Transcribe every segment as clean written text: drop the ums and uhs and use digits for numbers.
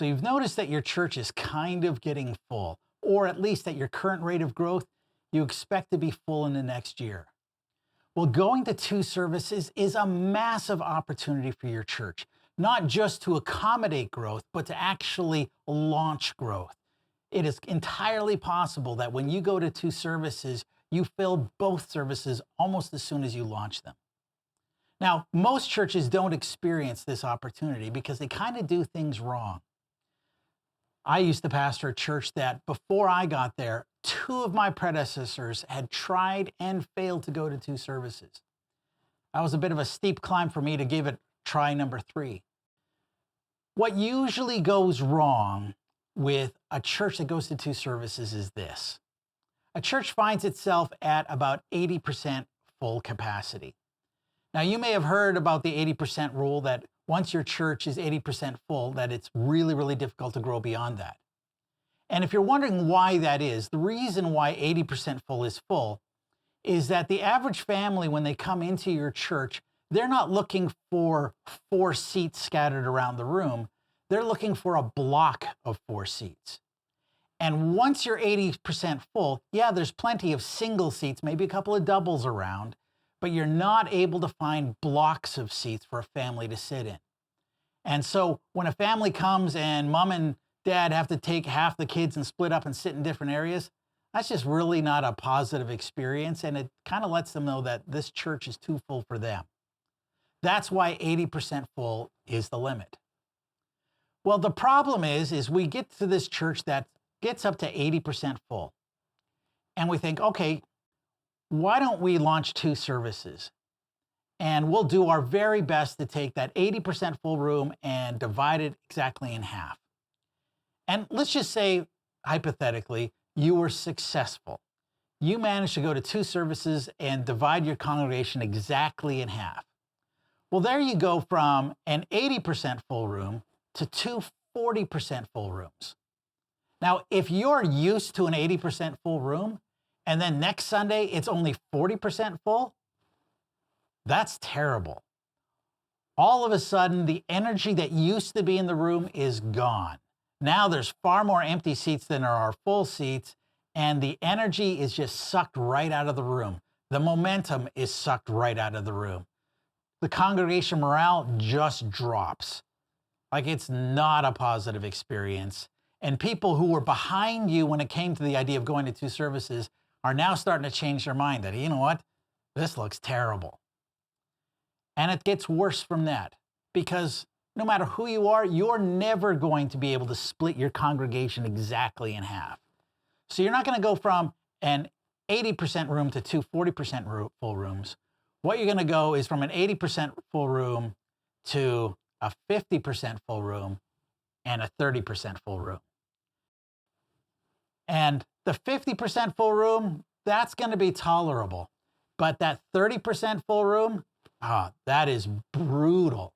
So you've noticed that your church is kind of getting full, or at least at your current rate of growth, you expect to be full in the next year. Well, going to two services is a massive opportunity for your church, not just to accommodate growth, but to actually launch growth. It is entirely possible that when you go to two services, you fill both services almost as soon as you launch them. Now, most churches don't experience this opportunity because they kind of do things wrong. I used to pastor a church that before I got there, two of my predecessors had tried and failed to go to two services. That was a bit of a steep climb for me to give it try number three. What usually goes wrong with a church that goes to two services is this. A church finds itself at about 80% full capacity. Now, you may have heard about the 80% rule that once your church is 80% full, that it's really, really difficult to grow beyond that. And if you're wondering why that is, the reason why 80% full is that the average family, when they come into your church, they're not looking for 4 seats scattered around the room. They're looking for a block of 4 seats. And once you're 80% full, yeah, there's plenty of single seats, maybe a couple of doubles around, but you're not able to find blocks of seats for a family to sit in. And so when a family comes and mom and dad have to take half the kids and split up and sit in different areas, that's just really not a positive experience. And it kind of lets them know that this church is too full for them. That's why 80% full is the limit. Well, the problem is we get to this church that gets up to 80% full. And we think, okay, why don't we launch two services? And we'll do our very best to take that 80% full room and divide it exactly in half. And let's just say, hypothetically, you were successful. You managed to go to two services and divide your congregation exactly in half. Well, there you go from an 80% full room to two 40% full rooms. Now, if you're used to an 80% full room, and then next Sunday it's only 40% full, that's terrible. All of a sudden, the energy that used to be in the room is gone. Now there's far more empty seats than there are full seats, and the energy is just sucked right out of the room. The momentum is sucked right out of the room. The congregation morale just drops. Like, it's not a positive experience. And people who were behind you when it came to the idea of going to two services are now starting to change their mind that, you know what, this looks terrible. And it gets worse from that, because no matter who you are, you're never going to be able to split your congregation exactly in half. So you're not going to go from an 80% room to two 40% full rooms. What you're going to go is from an 80% full room to a 50% full room and a 30% full room. And the 50% full room, that's going to be tolerable. But that 30% full room, that is brutal.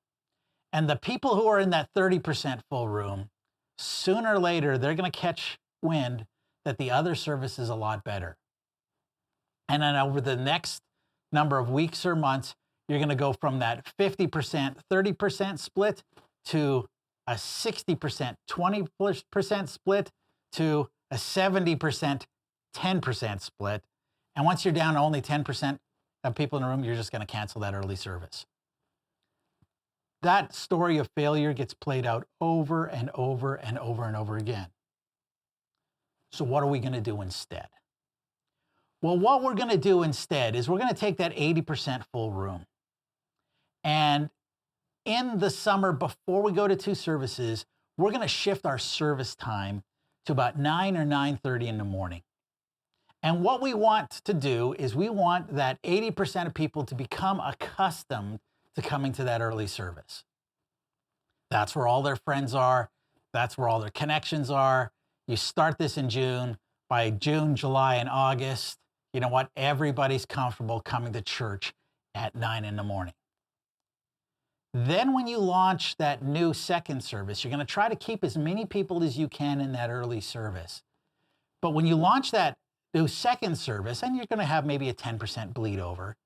And the people who are in that 30% full room, sooner or later, they're going to catch wind that the other service is a lot better. And then over the next number of weeks or months, you're going to go from that 50%, 30% split to a 60%, 20% split to a 70%, 10% split. And once you're down to only 10% of people in the room, you're just going to cancel that early service. That story of failure gets played out over and over and over and over again. So what are we going to do instead? Well, what we're going to do instead is we're going to take that 80% full room. And in the summer, before we go to two services, we're going to shift our service time to about 9 or 9:30 in the morning. And what we want to do is we want that 80% of people to become accustomed to coming to that early service. That's where all their friends are. That's where all their connections are. You start this in June. By June, July, and August, you know what? Everybody's comfortable coming to church at 9 in the morning. Then when you launch that new second service, you're going to try to keep as many people as you can in that early service. But when you launch that new second service, and you're going to have maybe a 10% bleed over,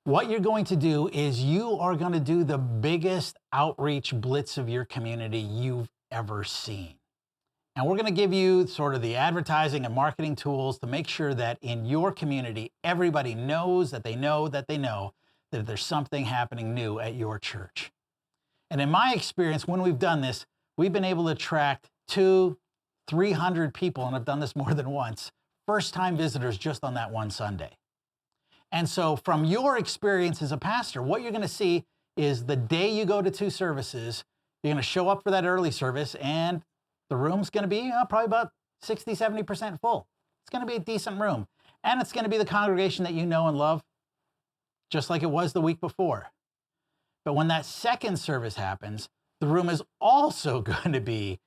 what you're going to do is you are going to do the biggest outreach blitz of your community you've ever seen. And we're going to give you sort of the advertising and marketing tools to make sure that in your community, everybody knows that they know that they know that there's something happening new at your church. And in my experience, when we've done this, we've been able to attract 200-300 people, and I've done this more than once, first-time visitors just on that one Sunday. And so from your experience as a pastor, what you're going to see is the day you go to 2 services, you're going to show up for that early service, and the room's going to be probably about 60-70% full. It's going to be a decent room. And it's going to be the congregation that you know and love, just like it was the week before. But when that second service happens, the room is also going to be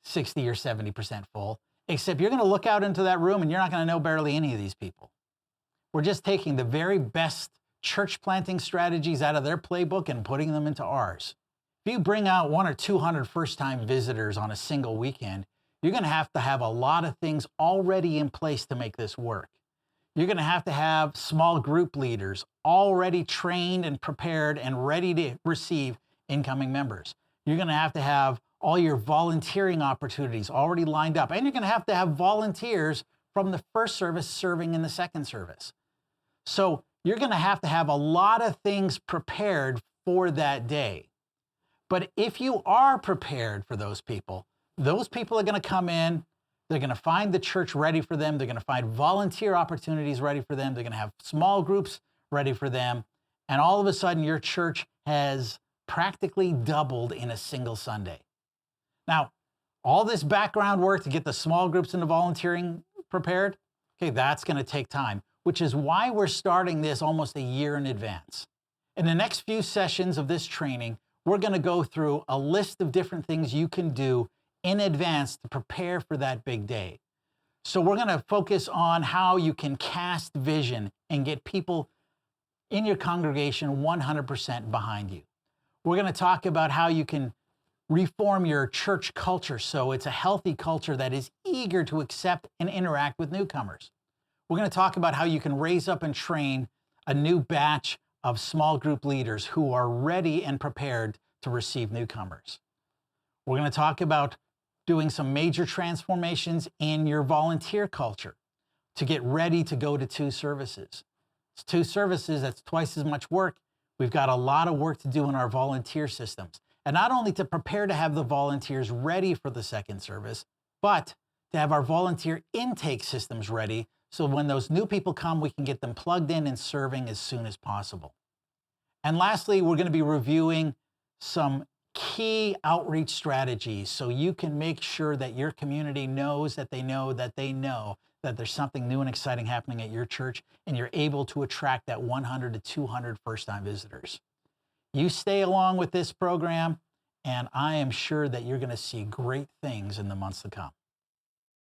60 or 70% full, except you're going to look out into that room and you're not going to know barely any of these people. We're just taking the very best church planting strategies out of their playbook and putting them into ours. If you bring out 100 or 200 first-time visitors on a single weekend, you're going to have a lot of things already in place to make this work. You're going to have small group leaders already trained and prepared and ready to receive incoming members. You're going to have all your volunteering opportunities already lined up. And you're going to have volunteers from the first service serving in the second service. So you're going to have a lot of things prepared for that day. But if you are prepared for those people are going to come in. They're going to find the church ready for them. They're going to find volunteer opportunities ready for them. They're going to have small groups ready for them. And all of a sudden, your church has practically doubled in a single Sunday. Now, all this background work to get the small groups and the volunteering prepared, okay, that's going to take time, which is why we're starting this almost a year in advance. In the next few sessions of this training, we're going to go through a list of different things you can do in advance to prepare for that big day. So we're going to focus on how you can cast vision and get people in your congregation 100% behind you. We're going to talk about how you can reform your church culture so it's a healthy culture that is eager to accept and interact with newcomers. We're going to talk about how you can raise up and train a new batch of small group leaders who are ready and prepared to receive newcomers. We're going to talk about doing some major transformations in your volunteer culture to get ready to go to 2 services. It's 2 services, that's twice as much work. We've got a lot of work to do in our volunteer systems. And not only to prepare to have the volunteers ready for the second service, but to have our volunteer intake systems ready so when those new people come, we can get them plugged in and serving as soon as possible. And lastly, we're going to be reviewing some key outreach strategies so you can make sure that your community knows that they know that they know that there's something new and exciting happening at your church, and you're able to attract that 100 to 200 first-time visitors. You stay along with this program, and I am sure that you're going to see great things in the months to come.